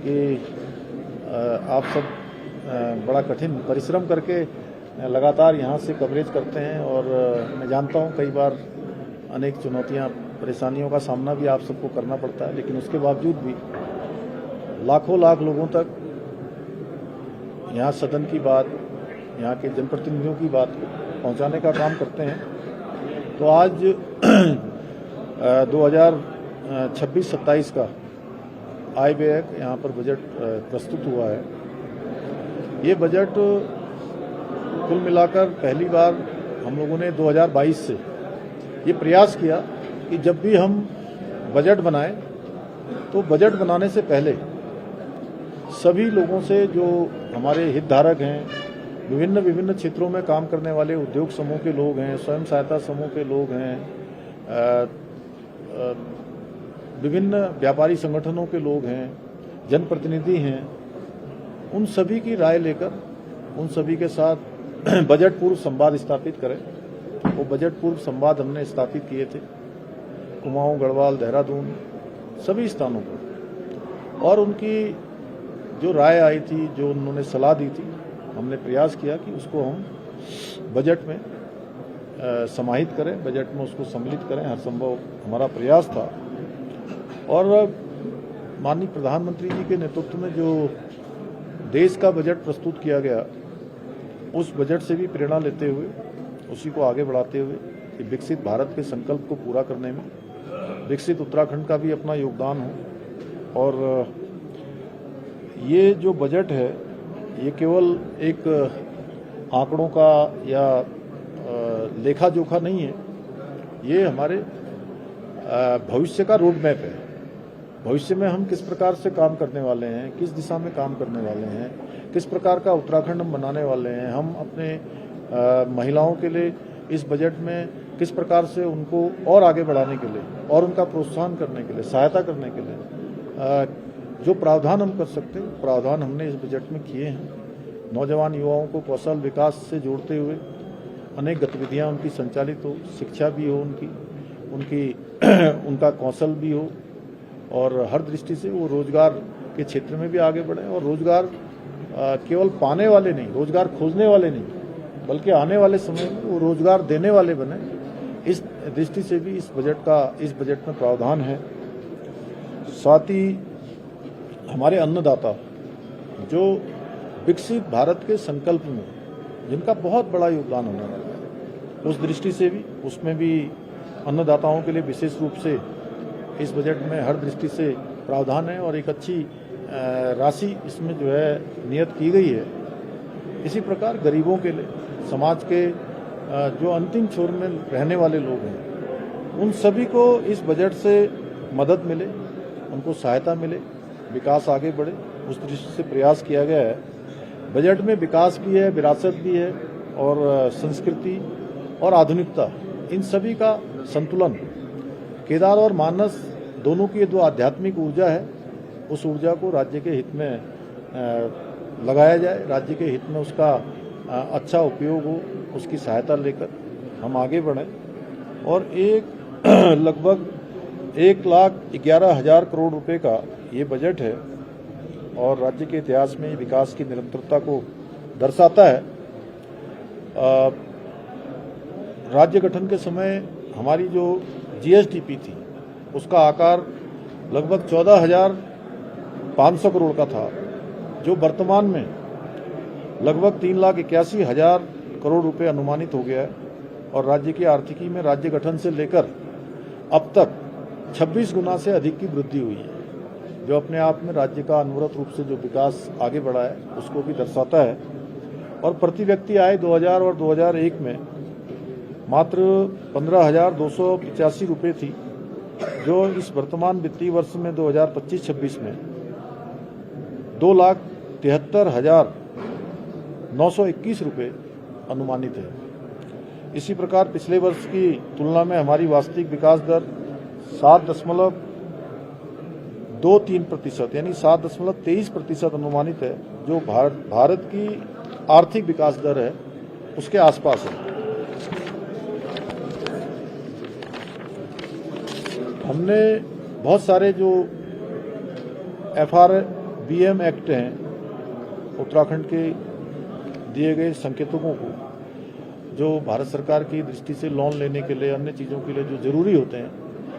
कि आप सब बड़ा कठिन परिश्रम करके लगातार यहाँ से कवरेज करते हैं और मैं जानता हूँ कई बार अनेक चुनौतियाँ परेशानियों का सामना भी आप सबको करना पड़ता है, लेकिन उसके बावजूद भी लाखों लाख लोगों तक यहाँ सदन की बात, यहाँ के जनप्रतिनिधियों की बात पहुँचाने का काम करते हैं। तो आज 2026-27 का आय व्यय यहाँ पर बजट प्रस्तुत हुआ है। ये बजट कुल मिलाकर पहली बार हम लोगों ने 2022 से ये प्रयास किया कि जब भी हम बजट बनाएं तो बजट बनाने से पहले सभी लोगों से, जो हमारे हितधारक हैं, विभिन्न क्षेत्रों में काम करने वाले उद्योग समूह के लोग हैं, स्वयं सहायता समूह के लोग हैं, विभिन्न व्यापारी संगठनों के लोग हैं, जनप्रतिनिधि हैं, उन सभी की राय लेकर उन सभी के साथ बजट पूर्व संवाद स्थापित करें। वो बजट पूर्व संवाद हमने स्थापित किए थे कुमाऊं, गढ़वाल, देहरादून, सभी स्थानों पर, और उनकी जो राय आई थी, जो उन्होंने सलाह दी थी, हमने प्रयास किया कि उसको हम बजट में समाहित करें, बजट में उसको सम्मिलित करें। हर संभव हमारा प्रयास था और माननीय प्रधानमंत्री जी के नेतृत्व में जो देश का बजट प्रस्तुत किया गया, उस बजट से भी प्रेरणा लेते हुए, उसी को आगे बढ़ाते हुए कि विकसित भारत के संकल्प को पूरा करने में विकसित उत्तराखंड का भी अपना योगदान हो। और ये जो बजट है, ये केवल एक आंकड़ों का या लेखा जोखा नहीं है, ये हमारे भविष्य का रोड मैप है। भविष्य में हम किस प्रकार से काम करने वाले हैं, किस दिशा में काम करने वाले हैं, किस प्रकार का उत्तराखंड हम बनाने वाले हैं, हम अपने महिलाओं के लिए इस बजट में किस प्रकार से उनको और आगे बढ़ाने के लिए और उनका प्रोत्साहन करने के लिए, सहायता करने के लिए जो प्रावधान हम कर सकते हैं, प्रावधान हमने इस बजट में किए हैं। नौजवान युवाओं को कौशल विकास से जोड़ते हुए अनेक गतिविधियां उनकी संचालित हो, शिक्षा भी हो उनका कौशल भी हो, और हर दृष्टि से वो रोजगार के क्षेत्र में भी आगे बढ़े और रोजगार केवल पाने वाले नहीं, रोजगार खोजने वाले नहीं, बल्कि आने वाले समय में वो रोजगार देने वाले बने। इस दृष्टि से भी इस बजट में प्रावधान है। साथ ही हमारे अन्नदाता, जो विकसित भारत के संकल्प में जिनका बहुत बड़ा योगदान होने वाला है, उस दृष्टि से भी, उसमें भी अन्नदाताओं के लिए विशेष रूप से इस बजट में हर दृष्टि से प्रावधान है और एक अच्छी राशि इसमें जो है नियत की गई है। इसी प्रकार गरीबों के लिए, समाज के जो अंतिम छोर में रहने वाले लोग हैं, उन सभी को इस बजट से मदद मिले, उनको सहायता मिले, विकास आगे बढ़े, उस दृष्टि से प्रयास किया गया है। बजट में विकास भी है, विरासत भी है, और संस्कृति और आधुनिकता, इन सभी का संतुलन, केदार और मानस दोनों की जो आध्यात्मिक ऊर्जा है, उस ऊर्जा को राज्य के हित में लगाया जाए, राज्य के हित में उसका अच्छा उपयोग हो, उसकी सहायता लेकर हम आगे बढ़ें। और लगभग 1,11,000 करोड़ रुपए का ये बजट है और राज्य के इतिहास में विकास की निरंतरता को दर्शाता है। राज्य गठन के समय हमारी जो जीएसडीपी थी, उसका आकार लगभग 14,500 करोड़ का था, जो वर्तमान में लगभग 3,81,000 करोड़ रुपए अनुमानित हो गया है। और राज्य की आर्थिकी में राज्य गठन से लेकर अब तक 26 गुना से अधिक की वृद्धि हुई है, जो अपने आप में राज्य का अनवरत रूप से जो विकास आगे बढ़ा है उसको भी दर्शाता है। और प्रति व्यक्ति आय 2000 और 2001 में मात्र 15,285 रुपये थी, जो इस वर्तमान वित्तीय वर्ष में 2025-26 में 2,73,921 रुपये अनुमानित है। इसी प्रकार पिछले वर्ष की तुलना में हमारी वास्तविक विकास दर 7.23% यानी 7.23% अनुमानित है, जो भारत की आर्थिक विकास दर है उसके आसपास है। हमने बहुत सारे जो BM एक्ट हैं, उत्तराखंड के दिए गए संकेतकों को जो भारत सरकार की दृष्टि से लोन लेने के लिए, अन्य चीज़ों के लिए जो जरूरी होते हैं,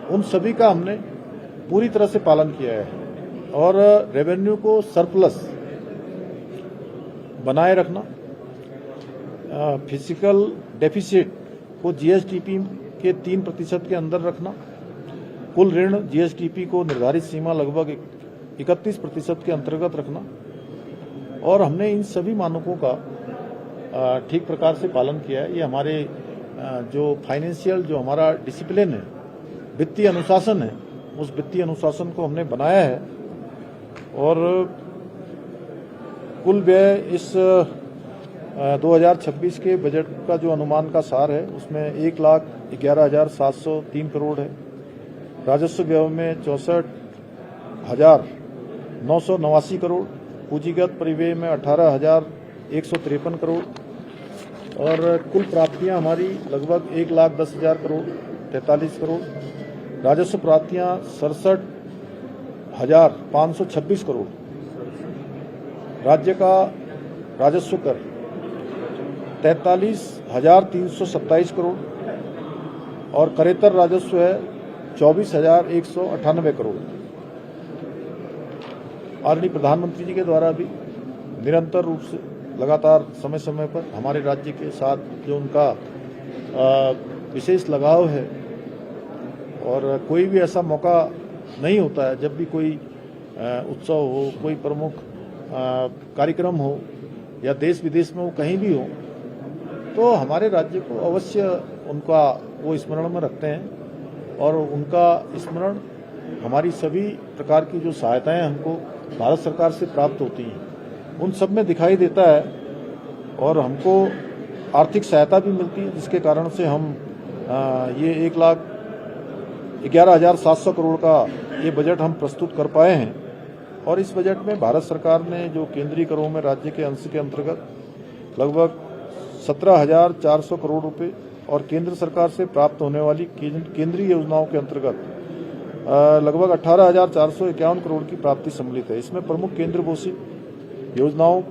उन सभी का हमने पूरी तरह से पालन किया है। और रेवेन्यू को सरप्लस बनाए रखना, फिजिकल डेफिसिट को GSDP के 3% के अंदर रखना, कुल ऋण GSDP को निर्धारित सीमा लगभग 31% के अंतर्गत रखना, और हमने इन सभी मानकों का ठीक प्रकार से पालन किया है। ये हमारे जो फाइनेंशियल, जो हमारा डिसिप्लिन है, वित्तीय अनुशासन है, उस वित्तीय अनुशासन को हमने बनाया है। और कुल व्यय इस 2026 के बजट का जो अनुमान का सार है, उसमें 1,11,703 करोड़ है। राजस्व व्यय में 64,989 करोड़, पूंजीगत परिव्यय में 18,153 करोड़, और कुल प्राप्तियां हमारी लगभग 1,10,000 करोड़ 43 करोड़। राजस्व प्राप्तियां 67,526 करोड़। राज्य का राजस्व कर 43,327 करोड़, और करेतर राजस्व है 24,198 करोड़। आदरणीय प्रधानमंत्री जी के द्वारा भी निरंतर रूप से, लगातार समय समय पर हमारे राज्य के साथ जो उनका विशेष लगाव है, और कोई भी ऐसा मौका नहीं होता है जब भी कोई उत्सव हो, कोई प्रमुख कार्यक्रम हो, या देश विदेश में वो कहीं भी हो, तो हमारे राज्य को अवश्य उनका वो स्मरण में रखते हैं। और उनका स्मरण, हमारी सभी प्रकार की जो सहायताएं हमको भारत सरकार से प्राप्त होती हैं, उन सब में दिखाई देता है। और हमको आर्थिक सहायता भी मिलती है, जिसके कारण से हम ये 1,11,700 करोड़ का ये बजट हम प्रस्तुत कर पाए हैं। और इस बजट में भारत सरकार ने जो केंद्रीय करों में राज्य के अंश के अंतर्गत लगभग 17,400 करोड़ रुपए, और केंद्र सरकार से प्राप्त होने वाली केंद्रीय योजनाओं के अंतर्गत लगभग 18,451 करोड़ की प्राप्ति सम्मिलित है। इसमें प्रमुख केंद्र घोषित योजनाओं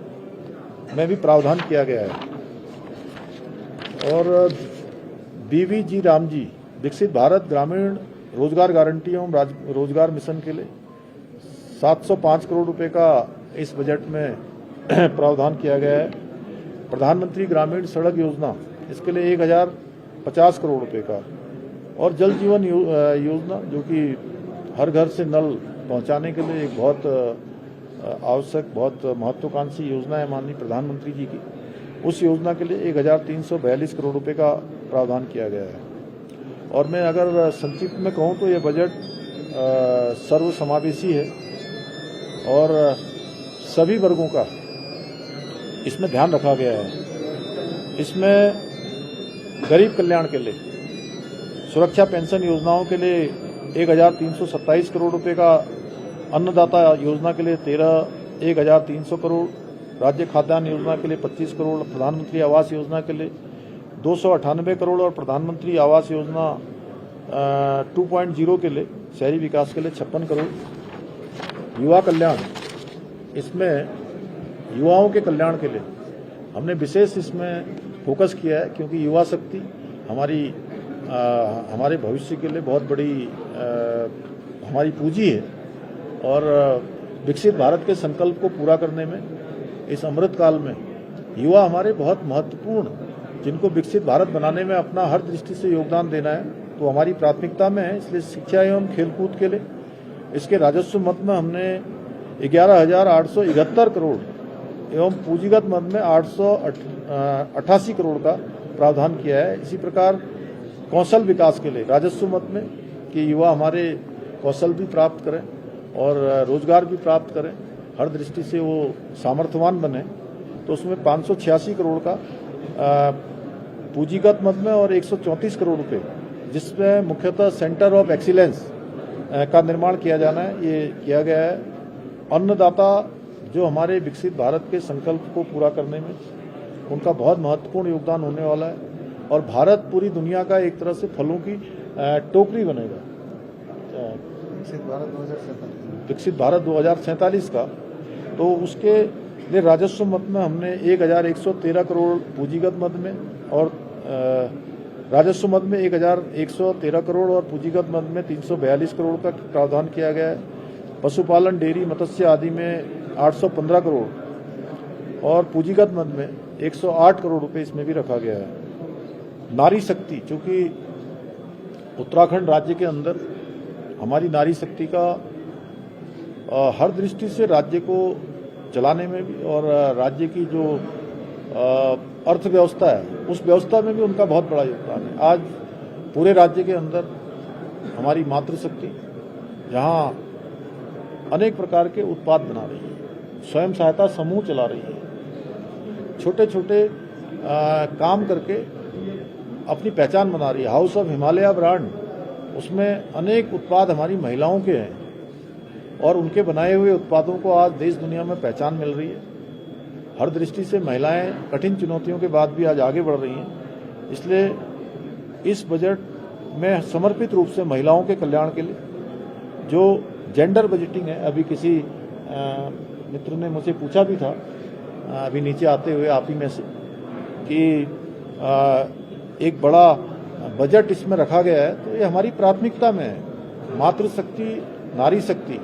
में भी प्रावधान किया गया है। और BVG रामजी विकसित भारत ग्रामीण रोजगार गारंटी एवं रोजगार मिशन के लिए 705 करोड़ रुपए का इस बजट में प्रावधान किया गया है। प्रधानमंत्री ग्रामीण सड़क योजना, इसके लिए 1,050 करोड़ रुपए का, और जल जीवन योजना, जो कि हर घर से नल पहुंचाने के लिए एक बहुत आवश्यक, बहुत महत्वाकांक्षी योजना है माननीय प्रधानमंत्री जी की, उस योजना के लिए 1,342 करोड़ रुपए का प्रावधान किया गया है। और मैं अगर संक्षिप्त में कहूं तो ये बजट सर्वसमावेशी है, और सभी वर्गों का इसमें ध्यान रखा गया है। इसमें गरीब कल्याण के लिए, सुरक्षा पेंशन योजनाओं के लिए 1,327 करोड़ रुपए का, अन्नदाता योजना के लिए 1,300 करोड़, राज्य खाद्यान्न योजना के लिए 25 करोड़, प्रधानमंत्री आवास योजना के लिए 298 करोड़, और प्रधानमंत्री आवास योजना 2.0 के लिए, शहरी विकास के लिए 56 करोड़। युवा कल्याण, इसमें युवाओं के कल्याण के लिए हमने विशेष इसमें फोकस किया है, क्योंकि युवा शक्ति हमारे भविष्य के लिए बहुत बड़ी हमारी पूंजी है। और विकसित भारत के संकल्प को पूरा करने में इस अमृत काल में युवा हमारे बहुत महत्वपूर्ण, जिनको विकसित भारत बनाने में अपना हर दृष्टि से योगदान देना है, तो हमारी प्राथमिकता में है। इसलिए शिक्षा एवं खेलकूद के लिए इसके राजस्व मद में हमने 11,871 करोड़ एवं पूंजीगत मद में 888 करोड़ का प्रावधान किया है। इसी प्रकार कौशल विकास के लिए राजस्व मद में कि युवा हमारे कौशल भी प्राप्त करें और रोजगार भी प्राप्त करें, हर दृष्टि से वो सामर्थ्यवान बने, तो उसमें 586 करोड़ का पूंजीगत मद में और 134 करोड़ रुपए, जिसमें मुख्यतः सेंटर ऑफ एक्सीलेंस का निर्माण किया जाना है, ये किया गया है। अन्नदाता जो हमारे विकसित भारत के संकल्प को पूरा करने में उनका बहुत महत्वपूर्ण योगदान होने वाला है, और भारत पूरी दुनिया का एक तरह से फलों की टोकरी बनेगा। विकसित भारत 2047 का तो उसके लिए राजस्व मद में हमने 1113 करोड़ पूंजीगत मद में और राजस्व मद में 1113 करोड़ और पूंजीगत मद में 342 करोड़ का प्रावधान किया गया है। पशुपालन, डेयरी, मत्स्य आदि में 815 करोड़ और पूंजीगत मद में 108 करोड़ रुपए इसमें भी रखा गया है। नारी शक्ति, चूंकि उत्तराखंड राज्य के अंदर हमारी नारी शक्ति का हर दृष्टि से राज्य को चलाने में भी और राज्य की जो अर्थव्यवस्था है उस व्यवस्था में भी उनका बहुत बड़ा योगदान है। आज पूरे राज्य के अंदर हमारी मातृशक्ति जहां अनेक प्रकार के उत्पाद बना रही है, स्वयं सहायता समूह चला रही है, छोटे छोटे काम करके अपनी पहचान बना रही है। हाउस ऑफ हिमालय ब्रांड, उसमें अनेक उत्पाद हमारी महिलाओं के हैं और उनके बनाए हुए उत्पादों को आज देश दुनिया में पहचान मिल रही है। हर दृष्टि से महिलाएं कठिन चुनौतियों के बाद भी आज आगे बढ़ रही हैं। इसलिए इस बजट में समर्पित रूप से महिलाओं के कल्याण के लिए जो जेंडर बजटिंग है, अभी किसी मित्र ने मुझे पूछा भी था अभी नीचे आते हुए आप ही में से कि एक बड़ा बजट इसमें रखा गया है, तो ये हमारी प्राथमिकता में है। मातृशक्ति, नारी शक्ति,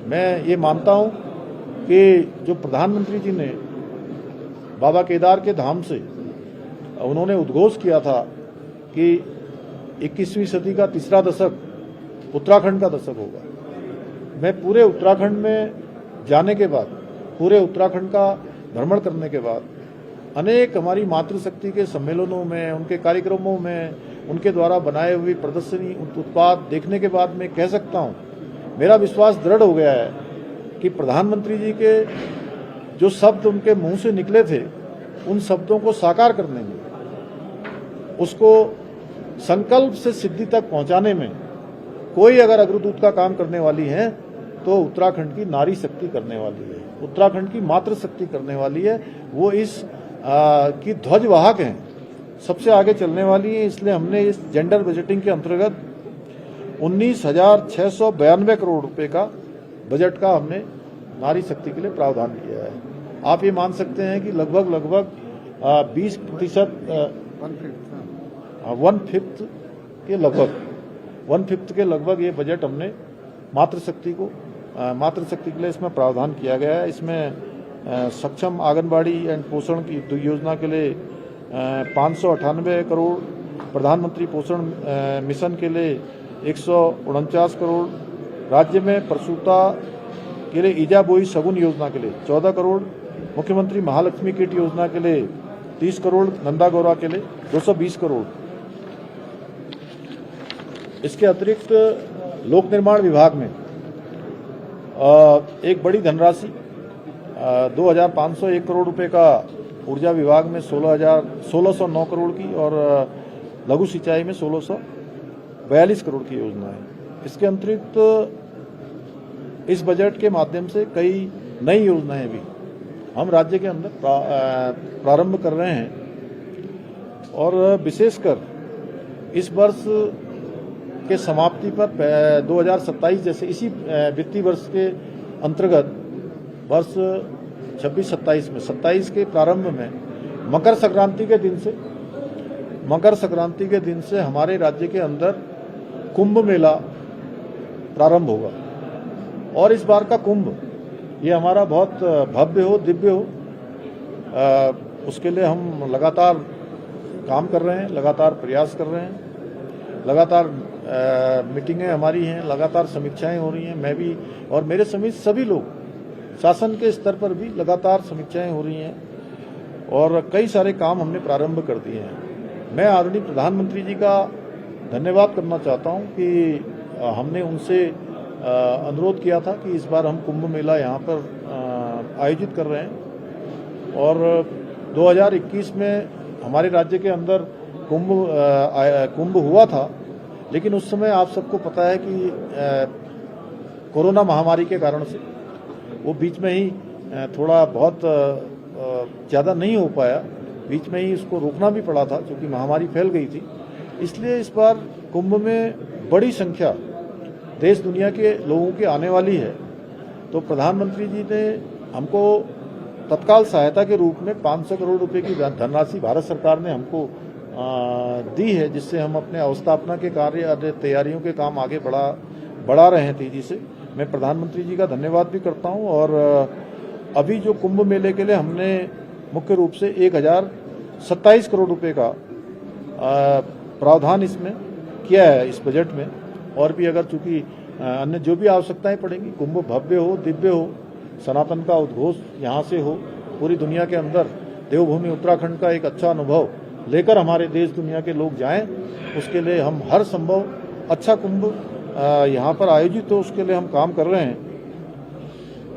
मैं ये मानता हूं कि जो प्रधानमंत्री जी ने बाबा केदार के धाम से उन्होंने उद्घोष किया था कि 21वीं सदी का तीसरा दशक उत्तराखंड का दशक होगा। मैं पूरे उत्तराखंड में जाने के बाद, पूरे उत्तराखंड का भ्रमण करने के बाद, अनेक हमारी मातृशक्ति के सम्मेलनों में, उनके कार्यक्रमों में, उनके द्वारा बनाए हुए प्रदर्शनी उत्पाद देखने के बाद मैं कह सकता हूं, मेरा विश्वास दृढ़ हो गया है कि प्रधानमंत्री जी के जो शब्द उनके मुंह से निकले थे, उन शब्दों को साकार करने में, उसको संकल्प से सिद्धि तक पहुंचाने में कोई अगर अग्रदूत का काम करने वाली है तो उत्तराखंड की नारी शक्ति करने वाली है, उत्तराखंड की मातृशक्ति करने वाली है। वो इस की ध्वजवाहक हैं, सबसे आगे चलने वाली है। इसलिए हमने इस जेंडर बजटिंग के अंतर्गत 19,692 करोड़ रुपए का बजट का हमने नारी शक्ति के लिए प्रावधान किया है। आप ये मान सकते हैं कि लगभग 20% 1/5 के लगभग ये बजट हमने मातृशक्ति के लिए इसमें प्रावधान किया गया है। इसमें सक्षम आंगनबाड़ी एंड पोषण की योजना के लिए 598 करोड़, प्रधानमंत्री पोषण मिशन के लिए 149 करोड़, राज्य में प्रसूता के लिए ईजा बोई सगुन योजना के लिए 14 करोड़, मुख्यमंत्री महालक्ष्मी किट योजना के लिए 30 करोड़, नंदा गौरा के लिए 220 करोड़। इसके अतिरिक्त लोक निर्माण विभाग में एक बड़ी धनराशि 2,501 करोड़ रुपए का, ऊर्जा विभाग में 1609 करोड़ की और लघु सिंचाई में 1642 करोड़ की योजना है। इसके अतिरिक्त इस बजट के माध्यम से कई नई योजनाएं भी हम राज्य के अंदर प्रारंभ कर रहे हैं और विशेषकर इस वर्ष के समाप्ति पर 2027 जैसे इसी वित्तीय वर्ष के अंतर्गत वर्ष 26-27 में 27 के प्रारंभ में मकर संक्रांति के दिन से हमारे राज्य के अंदर कुंभ मेला प्रारंभ होगा और इस बार का कुंभ ये हमारा बहुत भव्य हो, दिव्य हो, उसके लिए हम लगातार काम कर रहे हैं, लगातार प्रयास कर रहे हैं, लगातार मीटिंगें हमारी हैं, लगातार समीक्षाएं हो रही हैं। मैं भी और मेरे समेत सभी लोग शासन के स्तर पर भी लगातार समीक्षाएं हो रही हैं और कई सारे काम हमने प्रारंभ कर दिए हैं। मैं आदरणीय प्रधानमंत्री जी का धन्यवाद करना चाहता हूं कि हमने उनसे अनुरोध किया था कि इस बार हम कुंभ मेला यहाँ पर आयोजित कर रहे हैं और 2021 में हमारे राज्य के अंदर कुंभ हुआ था, लेकिन उस समय आप सबको पता है कि कोरोना महामारी के कारण से वो बीच में ही थोड़ा बहुत ज़्यादा नहीं हो पाया, बीच में ही उसको रोकना भी पड़ा था क्योंकि महामारी फैल गई थी। इसलिए इस बार कुंभ में बड़ी संख्या देश दुनिया के लोगों की आने वाली है तो प्रधानमंत्री जी ने हमको तत्काल सहायता के रूप में 500 करोड़ रुपए की धनराशि भारत सरकार ने हमको दी है, जिससे हम अपने अवस्थापना के कार्य तैयारियों के काम आगे बढ़ा रहे हैं तेजी से। मैं प्रधानमंत्री जी का धन्यवाद भी करता हूं। और अभी जो कुंभ मेले के लिए हमने मुख्य रूप से 1027 करोड़ रुपए का प्रावधान इसमें किया है इस बजट में। और भी अगर चूंकि अन्य जो भी आवश्यकताएं पड़ेंगी, कुंभ भव्य हो, दिव्य हो, सनातन का उद्घोष यहाँ से हो, पूरी दुनिया के अंदर देवभूमि उत्तराखंड का एक अच्छा अनुभव लेकर हमारे देश दुनिया के लोग जाएं, उसके लिए हम हर संभव अच्छा कुंभ यहाँ पर आयोजित हो, उसके लिए हम काम कर रहे हैं।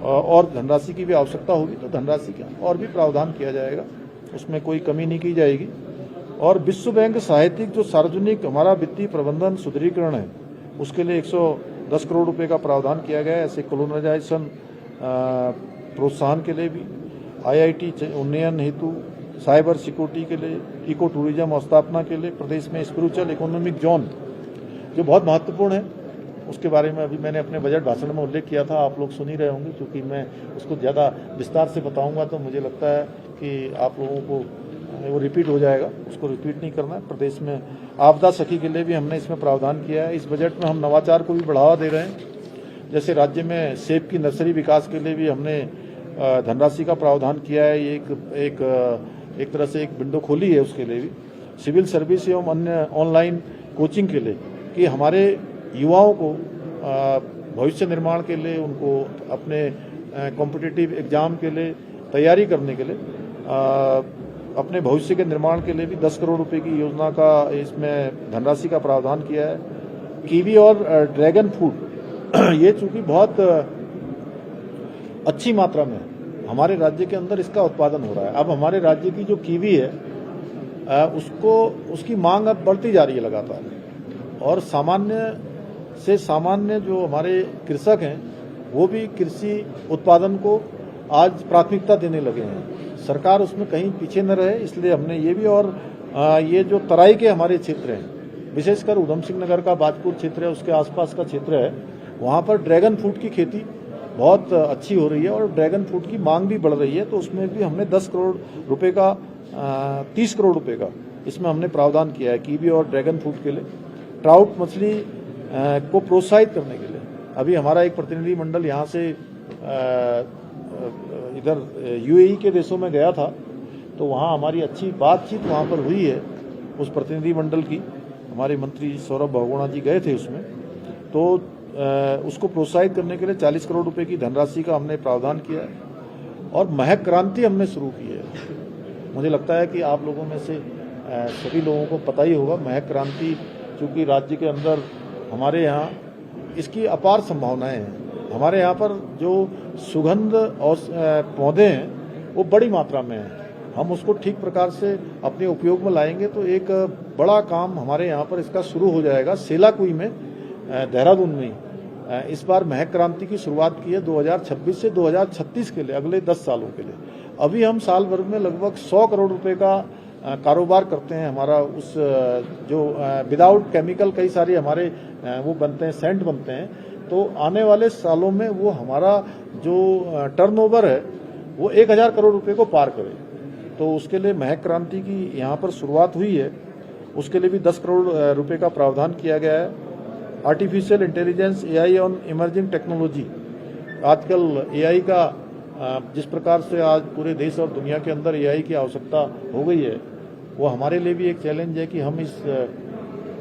और धनराशि की भी आवश्यकता होगी तो धनराशि का और भी प्रावधान किया जाएगा, उसमें कोई कमी नहीं की जाएगी। और विश्व बैंक साहित्यिक जो सार्वजनिक हमारा वित्तीय प्रबंधन सुदृढ़ीकरण है, उसके लिए 110 करोड़ रुपए का प्रावधान किया गया है। ऐसे कोलोनाइजेशन प्रोत्साहन के लिए भी, IIT उन्नयन हेतु, साइबर सिक्योरिटी के लिए, इको टूरिज्म स्थापना के लिए, प्रदेश में स्पिरिचुअल इकोनॉमिक जोन जो बहुत महत्वपूर्ण है, उसके बारे में अभी मैंने अपने बजट भाषण में उल्लेख किया था, आप लोग सुन ही रहे होंगे। क्योंकि मैं उसको ज़्यादा विस्तार से बताऊंगा तो मुझे लगता है कि आप लोगों को वो रिपीट हो जाएगा, उसको रिपीट नहीं करना है। प्रदेश में आपदा सखी के लिए भी हमने इसमें प्रावधान किया है। इस बजट में हम नवाचार को भी बढ़ावा दे रहे हैं। जैसे राज्य में सेब की नर्सरी विकास के लिए भी हमने धनराशि का प्रावधान किया है। ये एक तरह से एक विंडो खोली है उसके लिए भी। सिविल सर्विस एवं अन्य ऑनलाइन कोचिंग के लिए कि हमारे युवाओं को भविष्य निर्माण के लिए, उनको अपने कॉम्पिटिटिव एग्जाम के लिए तैयारी करने के लिए, अपने भविष्य के निर्माण के लिए भी 10 करोड़ रुपए की योजना का इसमें धनराशि का प्रावधान किया है। कीवी और ड्रैगन फ्रूट ये चूंकि बहुत अच्छी मात्रा में हमारे राज्य के अंदर इसका उत्पादन हो रहा है। अब हमारे राज्य की जो कीवी है उसकी मांग अब बढ़ती जा रही है लगातार। और सामान्य से सामान्य जो हमारे कृषक हैं वो भी कृषि उत्पादन को आज प्राथमिकता देने लगे हैं। सरकार उसमें कहीं पीछे न रहे, इसलिए हमने ये भी, और ये जो तराई के हमारे क्षेत्र हैं, विशेषकर उधम सिंह नगर का बाजपुर क्षेत्र है, उसके आसपास का क्षेत्र है, वहाँ पर ड्रैगन फ्रूट की खेती बहुत अच्छी हो रही है और ड्रैगन फ्रूट की मांग भी बढ़ रही है। तो उसमें भी हमने 10 करोड़ रुपए का 30 करोड़ रुपए का इसमें हमने प्रावधान किया है कीवी और ड्रैगन फ्रूट के लिए। ट्राउट मछली को प्रोत्साहित करने के लिए अभी हमारा एक प्रतिनिधि मंडल यहाँ से इधर UAE के देशों में गया था, तो वहाँ हमारी अच्छी बातचीत वहाँ पर हुई है उस प्रतिनिधि मंडल की। हमारे मंत्री सौरभ बहुगुणा जी गए थे उसमें, तो उसको प्रोत्साहित करने के लिए 40 करोड़ रुपए की धनराशि का हमने प्रावधान किया है। और महक क्रांति हमने शुरू की है। मुझे लगता है कि आप लोगों में से सभी लोगों को पता ही होगा, महक क्रांति चूँकि राज्य के अंदर हमारे यहाँ इसकी अपार संभावनाएं हैं। हमारे यहाँ पर जो सुगंध और पौधे हैं वो बड़ी मात्रा में हैं। हम उसको ठीक प्रकार से अपने उपयोग में लाएंगे तो एक बड़ा काम हमारे यहाँ पर इसका शुरू हो जाएगा। सेलाकुई में, देहरादून में इस बार महक क्रांति की शुरुआत की है 2026 से 2036 के लिए, अगले 10 सालों के लिए। अभी हम साल भर में लगभग 100 करोड़ रुपए का कारोबार करते हैं। हमारा उस जो विदाउट केमिकल कई सारे हमारे वो बनते हैं, सेंट बनते हैं। तो आने वाले सालों में वो हमारा जो टर्नओवर है वो 1000 करोड़ रुपए को पार करे। तो उसके लिए महक क्रांति की यहाँ पर शुरुआत हुई है, उसके लिए भी 10 करोड़ रुपए का प्रावधान किया गया है। आर्टिफिशियल इंटेलिजेंस, AI और इमर्जिंग टेक्नोलॉजी, आजकल AI का जिस प्रकार से आज पूरे देश और दुनिया के अंदर AI की आवश्यकता हो गई है, वो हमारे लिए भी एक चैलेंज है कि हम इस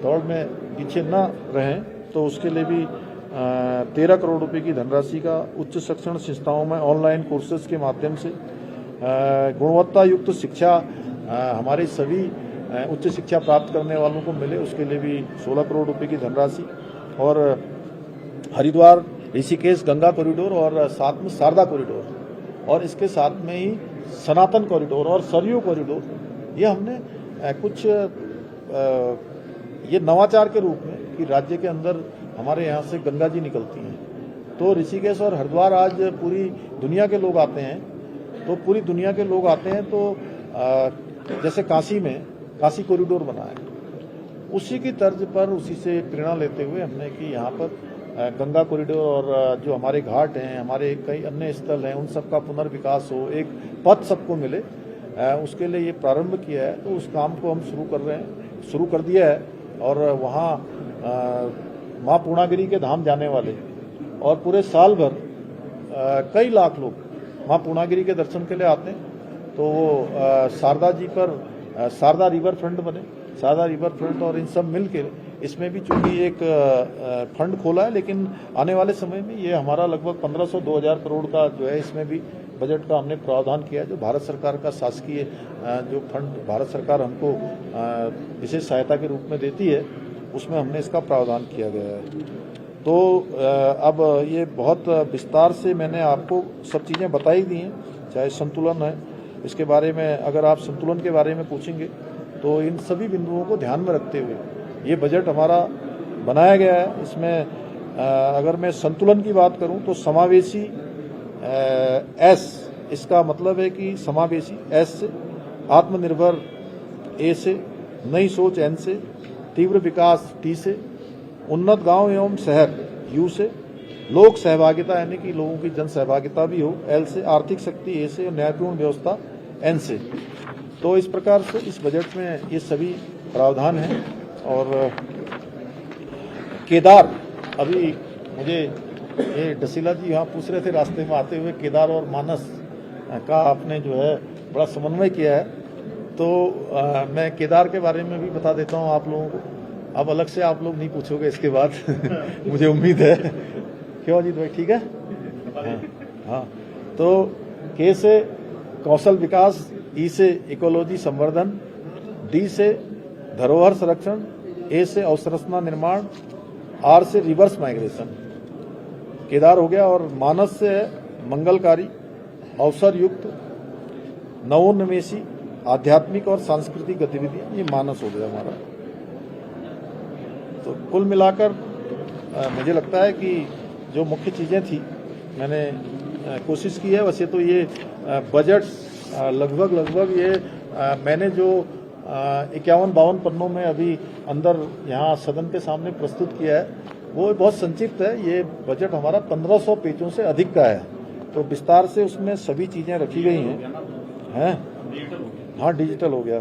दौड़ में पीछे न रहें। तो उसके लिए भी 13 करोड़ रुपए की धनराशि का उच्च शिक्षण संस्थाओं में ऑनलाइन कोर्सेज के माध्यम से गुणवत्ता युक्त शिक्षा हमारे सभी उच्च शिक्षा प्राप्त करने वालों को मिले, उसके लिए भी 16 करोड़ रुपए की धनराशि। और हरिद्वार ऋषिकेश गंगा कॉरिडोर और साथ में शारदा कॉरिडोर और इसके साथ में ही सनातन कॉरिडोर और सरयू कॉरिडोर, ये हमने कुछ ये नवाचार के रूप में कि राज्य के अंदर हमारे यहाँ से गंगा जी निकलती हैं, तो ऋषिकेश और हरिद्वार आज पूरी दुनिया के लोग आते हैं। तो पूरी दुनिया के लोग आते हैं तो जैसे काशी में काशी कॉरिडोर बना है, उसी की तर्ज पर उसी से प्रेरणा लेते हुए हमने कि यहाँ पर गंगा कॉरिडोर और जो हमारे घाट हैं, हमारे कई अन्य स्थल हैं, उन सब का पुनर्विकास हो, एक पथ सबको मिले, उसके लिए ये प्रारंभ किया है। तो उस काम को हम शुरू कर दिया है। और वहाँ माँ पूर्णागिरी के धाम जाने वाले और पूरे साल भर कई लाख लोग माँ पूर्णागिरी के दर्शन के लिए आते हैं। तो वो शारदा जी पर शारदा रिवर फ्रंट बने, शारदा रिवर फ्रंट और इन सब मिलकर इसमें भी चूंकि एक फंड खोला है, लेकिन आने वाले समय में ये हमारा लगभग 1500-2000 करोड़ का जो है, इसमें भी बजट का हमने प्रावधान किया है। जो भारत सरकार का शासकीय जो फंड भारत सरकार हमको विशेष सहायता के रूप में देती है, उसमें हमने इसका प्रावधान किया गया है। तो अब ये बहुत विस्तार से मैंने आपको सब चीज़ें बताई दी हैं। चाहे संतुलन है, इसके बारे में अगर आप संतुलन के बारे में पूछेंगे तो इन सभी बिंदुओं को ध्यान में रखते हुए ये बजट हमारा बनाया गया है। इसमें अगर मैं संतुलन की बात करूं तो समावेशी एस, इसका मतलब है कि समावेशी एस से, आत्मनिर्भर ए से, नई सोच एन से, तीव्र विकास टी से, उन्नत गांव एवं शहर यू से, लोक सहभागिता यानी कि लोगों की जन सहभागिता भी हो एल से, आर्थिक शक्ति ए से और न्यायपूर्ण व्यवस्था एन से। तो इस प्रकार से इस बजट में ये सभी प्रावधान हैं। और केदार, अभी मुझे ये डसीला जी यहाँ पूछ रहे थे रास्ते में आते हुए, केदार और मानस का आपने जो है बड़ा समन्वय किया है। तो मैं केदार के बारे में भी बता देता हूँ आप लोगों को। अब अलग से आप लोग नहीं पूछोगे इसके बाद मुझे उम्मीद है। क्यों अजीत भाई, ठीक है? हाँ। तो के से कौशल विकास, ई से इकोलॉजी संवर्धन, डी से धरोहर संरक्षण, ए से अवसंरचना निर्माण, आर से रिवर्स माइग्रेशन। केदार हो गया। और मानस से है मंगलकारी, अवसर युक्त, नवोन्मेषी, आध्यात्मिक और सांस्कृतिक गतिविधियां, ये मानस हो गया हमारा। तो कुल मिलाकर मुझे लगता है कि जो मुख्य चीजें थी मैंने कोशिश की है। वैसे तो ये बजट लगभग ये मैंने जो 51-52 पन्नों में अभी अंदर यहाँ सदन के सामने प्रस्तुत किया है, वो बहुत संक्षिप्त है। ये बजट हमारा 1500 पेजों से अधिक का है। तो विस्तार से उसमें सभी चीजें रखी गई हैं। हाँ, डिजिटल हो गया।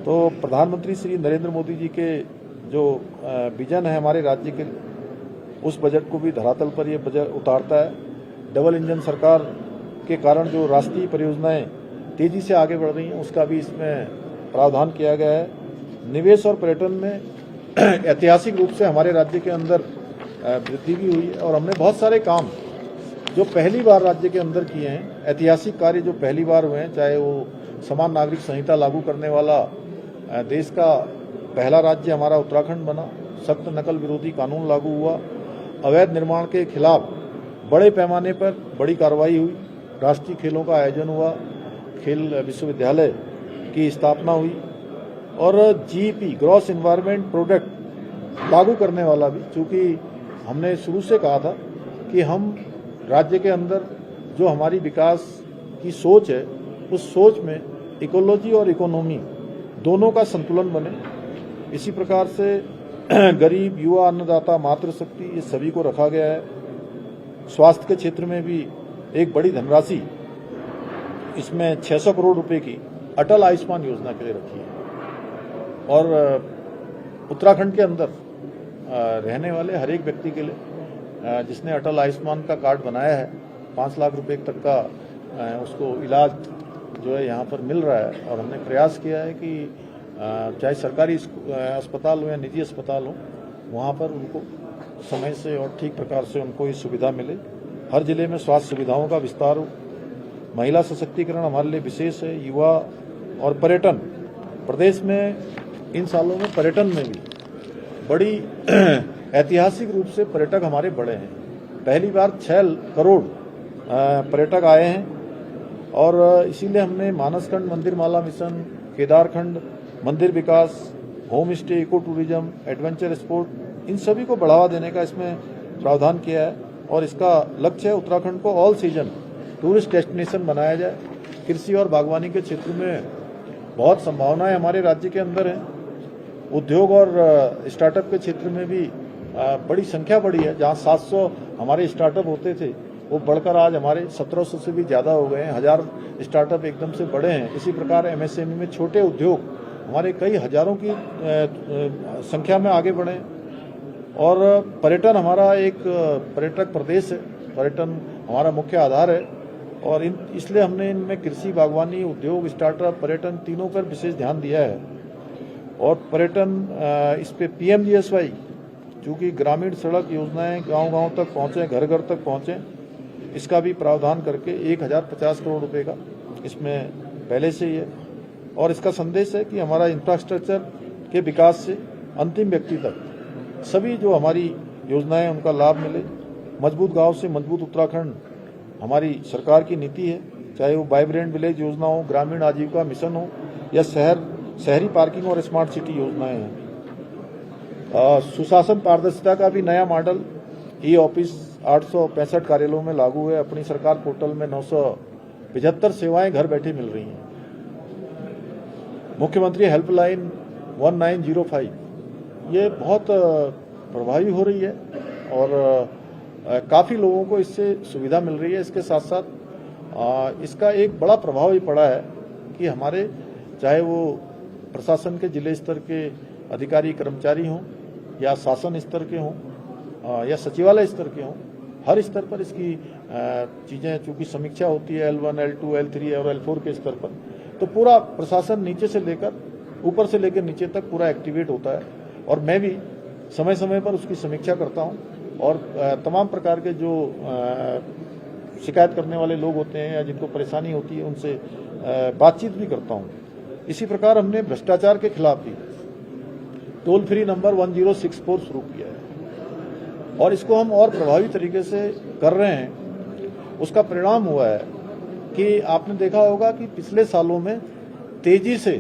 तो प्रधानमंत्री श्री नरेंद्र मोदी जी के जो विजन है हमारे राज्य के, उस बजट को भी धरातल पर ये बजट उतारता है। डबल इंजन सरकार के कारण जो राष्ट्रीय परियोजनाएं तेजी से आगे बढ़ रही हैं, उसका भी इसमें प्रावधान किया गया है। निवेश और पर्यटन में ऐतिहासिक रूप से हमारे राज्य के अंदर वृद्धि भी हुई है। और हमने बहुत सारे काम जो पहली बार राज्य के अंदर किए हैं, ऐतिहासिक कार्य जो पहली बार हुए हैं, चाहे वो समान नागरिक संहिता लागू करने वाला देश का पहला राज्य हमारा उत्तराखंड बना, सख्त नकल विरोधी कानून लागू हुआ, अवैध निर्माण के खिलाफ बड़े पैमाने पर बड़ी कार्रवाई हुई, राष्ट्रीय खेलों का आयोजन हुआ, खेल विश्वविद्यालय की स्थापना हुई, और जीईपी ग्रॉस एनवायरनमेंट प्रोडक्ट लागू करने वाला भी, चूंकि हमने शुरू से कहा था कि हम राज्य के अंदर जो हमारी विकास की सोच है, उस सोच में इकोलॉजी और इकोनॉमी दोनों का संतुलन बने। इसी प्रकार से गरीब, युवा, अन्नदाता, मातृशक्ति, ये सभी को रखा गया है। स्वास्थ्य के क्षेत्र में भी एक बड़ी धनराशि इसमें 600 करोड़ रुपए की अटल आयुष्मान योजना के लिए रखी है। और उत्तराखंड के अंदर रहने वाले हर एक व्यक्ति के लिए जिसने अटल आयुष्मान का कार्ड बनाया है, 5 लाख रुपए तक का उसको इलाज जो है यहाँ पर मिल रहा है। और हमने प्रयास किया है कि चाहे सरकारी अस्पताल हो या निजी अस्पताल हो, वहाँ पर उनको समय से और ठीक प्रकार से उनको ये सुविधा मिले। हर जिले में स्वास्थ्य सुविधाओं का विस्तार हो। महिला सशक्तिकरण हमारे लिए विशेष है। युवा और पर्यटन, प्रदेश में इन सालों में पर्यटन में भी बड़ी ऐतिहासिक रूप से पर्यटक हमारे बढ़े हैं। पहली बार 6 करोड़ पर्यटक आए हैं। और इसीलिए हमने मानसखंड मंदिर माला मिशन, केदारखंड मंदिर विकास, home stay, eco tourism, adventure sport, इन सभी को बढ़ावा देने का इसमें प्रावधान किया है। और इसका लक्ष्य है उत्तराखंड को ऑल सीजन टूरिस्ट डेस्टिनेशन बनाया जाए। कृषि और बागवानी के क्षेत्र में बहुत संभावनाएं हमारे राज्य के अंदर हैं। उद्योग और स्टार्टअप के क्षेत्र में भी बड़ी संख्या बढ़ी है। जहां 700 हमारे स्टार्टअप होते थे वो बढ़कर आज हमारे 1700 से भी ज़्यादा हो गए हैं। 1000 स्टार्टअप एकदम से बढ़े हैं। इसी प्रकार एमएसएमई में छोटे उद्योग हमारे कई हजारों की संख्या में आगे बढ़े हैं। और पर्यटन हमारा एक पर्यटक प्रदेश है, पर्यटन हमारा मुख्य आधार है और इसलिए हमने इनमें कृषि, बागवानी, उद्योग, स्टार्टअप, पर्यटन तीनों पर विशेष ध्यान दिया है। और पर्यटन इस पे PMGSY चूँकि ग्रामीण सड़क योजनाएं गांव-गांव तक पहुंचे, घर-घर तक पहुंचे, इसका भी प्रावधान करके 1050 करोड़ रुपए का इसमें पहले से ही है। और इसका संदेश है कि हमारा इंफ्रास्ट्रक्चर के विकास से अंतिम व्यक्ति तक सभी जो हमारी योजनाएं उनका लाभ मिले। मजबूत गांव से मजबूत उत्तराखंड हमारी सरकार की नीति है, चाहे वो वाइब्रेंट विलेज योजना हो, ग्रामीण आजीविका मिशन हो या शहरी पार्किंग और स्मार्ट सिटी योजनाएं हैं। सुशासन पारदर्शिता का भी नया मॉडल ई-ऑफिस 865 कार्यालयों में लागू है। अपनी सरकार पोर्टल में 975 सेवाएं घर बैठे मिल रही हैं। मुख्यमंत्री हेल्पलाइन 1905 ये बहुत प्रभावी हो रही है और काफ़ी लोगों को इससे सुविधा मिल रही है। इसके साथ साथ इसका एक बड़ा प्रभाव ये पड़ा है कि हमारे चाहे वो प्रशासन के जिले स्तर के अधिकारी कर्मचारी हों या शासन स्तर के हों या सचिवालय स्तर के हों, हर स्तर पर इसकी चीज़ें चूँकि समीक्षा होती है L1, L2, L3 और L4 के स्तर पर, तो पूरा प्रशासन नीचे से लेकर ऊपर से लेकर नीचे तक पूरा एक्टिवेट होता है। और मैं भी समय समय पर उसकी समीक्षा करता हूं और तमाम प्रकार के जो शिकायत करने वाले लोग होते हैं या जिनको परेशानी होती है उनसे बातचीत भी करता हूं। इसी प्रकार हमने भ्रष्टाचार के खिलाफ भी टोल फ्री नंबर 1064 शुरू किया है और इसको हम और प्रभावी तरीके से कर रहे हैं। उसका परिणाम हुआ है कि आपने देखा होगा कि पिछले सालों में तेजी से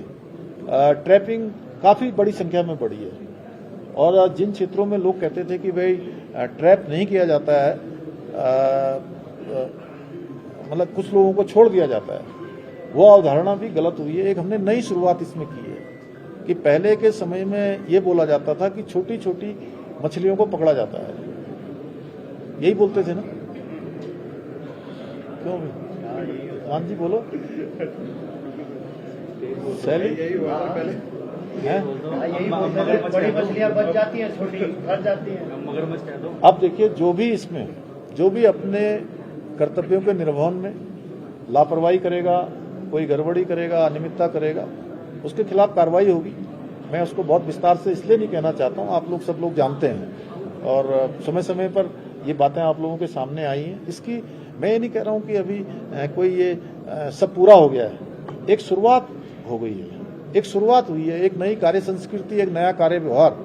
ट्रैपिंग काफ़ी बड़ी संख्या में बढ़ी है और जिन क्षेत्रों में लोग कहते थे कि भाई ट्रैप नहीं किया जाता है, मतलब कुछ लोगों को छोड़ दिया जाता है, वो अवधारणा भी गलत हुई है। एक हमने नई शुरुआत इसमें की है कि पहले के समय में ये बोला जाता था कि छोटी छोटी मछलियों को पकड़ा जाता है, यही बोलते थे ना, क्यों मान जी बोलो सैली बड़ी मछलियां बच जाती हैं, छोटी फंस जाती हैं। मगरमच्छ कह दो। अब देखिए जो भी अपने कर्तव्यों के निर्वहन में लापरवाही करेगा, कोई गड़बड़ी करेगा, अनियमितता करेगा, उसके खिलाफ कार्रवाई होगी। मैं उसको बहुत विस्तार से इसलिए नहीं कहना चाहता हूँ, आप लोग सब लोग जानते हैं और समय समय पर ये बातें आप लोगों के सामने आई हैं। इसकी मैं ये नहीं कह रहा हूँ कि अभी कोई ये सब पूरा हो गया है, एक शुरुआत हो गई है, एक शुरुआत हुई है, एक नई कार्य संस्कृति, एक नया कार्य व्यवहार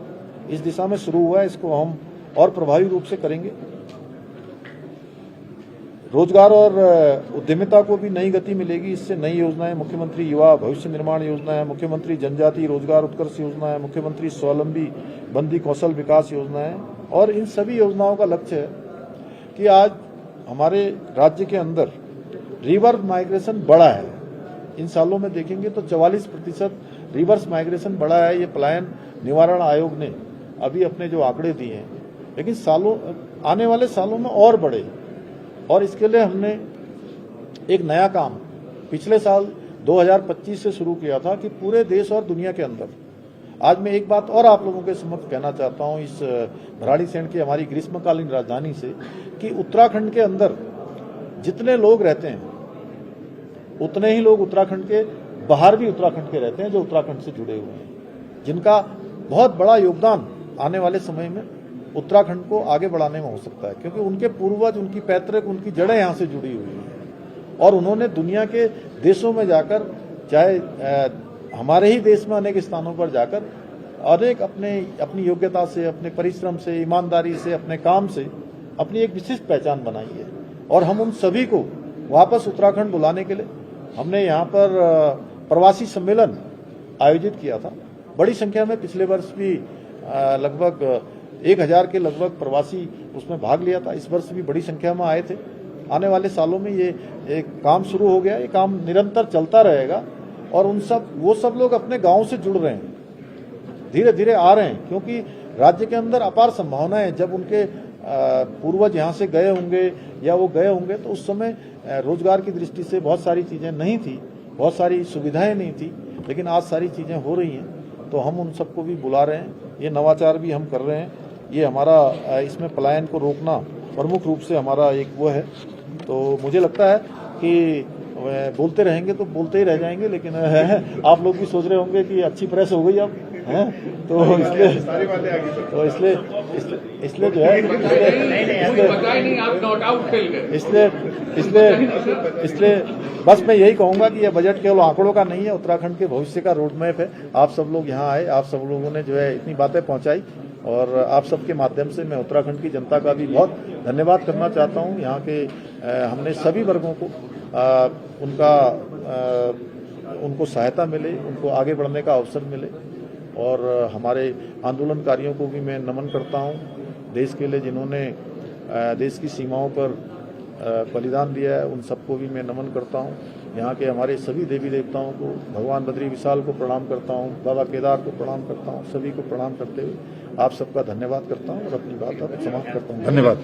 इस दिशा में शुरू हुआ है। इसको हम और प्रभावी रूप से करेंगे। रोजगार और उद्यमिता को भी नई गति मिलेगी। इससे नई योजनाएं, मुख्यमंत्री युवा भविष्य निर्माण योजना है, मुख्यमंत्री जनजातीय रोजगार उत्कर्ष योजना है, मुख्यमंत्री स्वावलंबी बंदी कौशल विकास योजना है। और इन सभी योजनाओं का लक्ष्य है कि आज हमारे राज्य के अंदर रिवर्स माइग्रेशन बढ़ा है। इन सालों में देखेंगे तो 44% रिवर्स माइग्रेशन बढ़ा है। ये पलायन निवारण आयोग ने अभी अपने जो आंकड़े दिए हैं, लेकिन आने वाले सालों में और बढ़े। और इसके लिए हमने एक नया काम पिछले साल 2025 से शुरू किया था कि पूरे देश और दुनिया के अंदर, आज मैं एक बात और आप लोगों के समक्ष कहना चाहता हूं इस भराड़ीसैंण की हमारी ग्रीष्मकालीन राजधानी से, कि उत्तराखंड के अंदर जितने लोग रहते हैं उतने ही लोग उत्तराखंड के बाहर भी उत्तराखंड के रहते हैं जो उत्तराखंड से जुड़े हुए हैं, जिनका बहुत बड़ा योगदान आने वाले समय में उत्तराखंड को आगे बढ़ाने में हो सकता है, क्योंकि उनके पूर्वज, उनकी पैतृक, उनकी जड़ें यहाँ से जुड़ी हुई हैं और उन्होंने दुनिया के देशों में जाकर, चाहे हमारे ही देश में अनेक स्थानों पर जाकर अनेक अपनी योग्यता से, अपने परिश्रम से, ईमानदारी से, अपने काम से अपनी एक विशिष्ट पहचान बनाई है। और हम उन सभी को वापस उत्तराखंड बुलाने के लिए हमने यहाँ पर प्रवासी सम्मेलन आयोजित किया था। बड़ी संख्या में पिछले वर्ष भी लगभग 1000 के लगभग प्रवासी उसमें भाग लिया था। इस वर्ष भी बड़ी संख्या में आए थे। आने वाले सालों में ये एक काम शुरू हो गया, ये काम निरंतर चलता रहेगा और वो सब लोग अपने गांव से जुड़ रहे हैं, धीरे धीरे आ रहे हैं, क्योंकि राज्य के अंदर अपार संभावनाएं हैं। जब उनके पूर्वज यहाँ से गए होंगे या वो गए होंगे तो उस समय रोजगार की दृष्टि से बहुत सारी चीजें नहीं थी, बहुत सारी सुविधाएं नहीं थी, लेकिन आज सारी चीजें हो रही हैं। तो हम उन सबको भी बुला रहे हैं, ये नवाचार भी हम कर रहे हैं। ये हमारा इसमें पलायन को रोकना प्रमुख रूप से हमारा एक वो है। तो मुझे लगता है कि बोलते रहेंगे तो बोलते ही रह जाएंगे, लेकिन आप लोग भी सोच रहे होंगे कि अच्छी प्रेस हो गई अब हैं, तो इसलिए जो है इसलिए बस मैं यही कहूंगा कि यह बजट केवल आंकड़ों का नहीं है, उत्तराखंड के भविष्य का रोड मैप है। आप सब लोग यहाँ आए, आप सब लोगों ने जो है इतनी बातें पहुंचाई, और आप सबके माध्यम से मैं उत्तराखंड की जनता का भी बहुत धन्यवाद करना चाहता हूं। यहाँ के हमने सभी वर्गों को उनको सहायता मिले, उनको आगे बढ़ने का अवसर मिले, और हमारे आंदोलनकारियों को भी मैं नमन करता हूं। देश के लिए जिन्होंने देश की सीमाओं पर बलिदान दिया है, उन सबको भी मैं नमन करता हूं। यहाँ के हमारे सभी देवी देवताओं को, भगवान बद्री विशाल को प्रणाम करता हूं, बाबा केदार को प्रणाम करता हूं, सभी को प्रणाम करते हुए आप सबका धन्यवाद करता हूं और अपनी बात अब समाप्त करता हूं। धन्यवाद।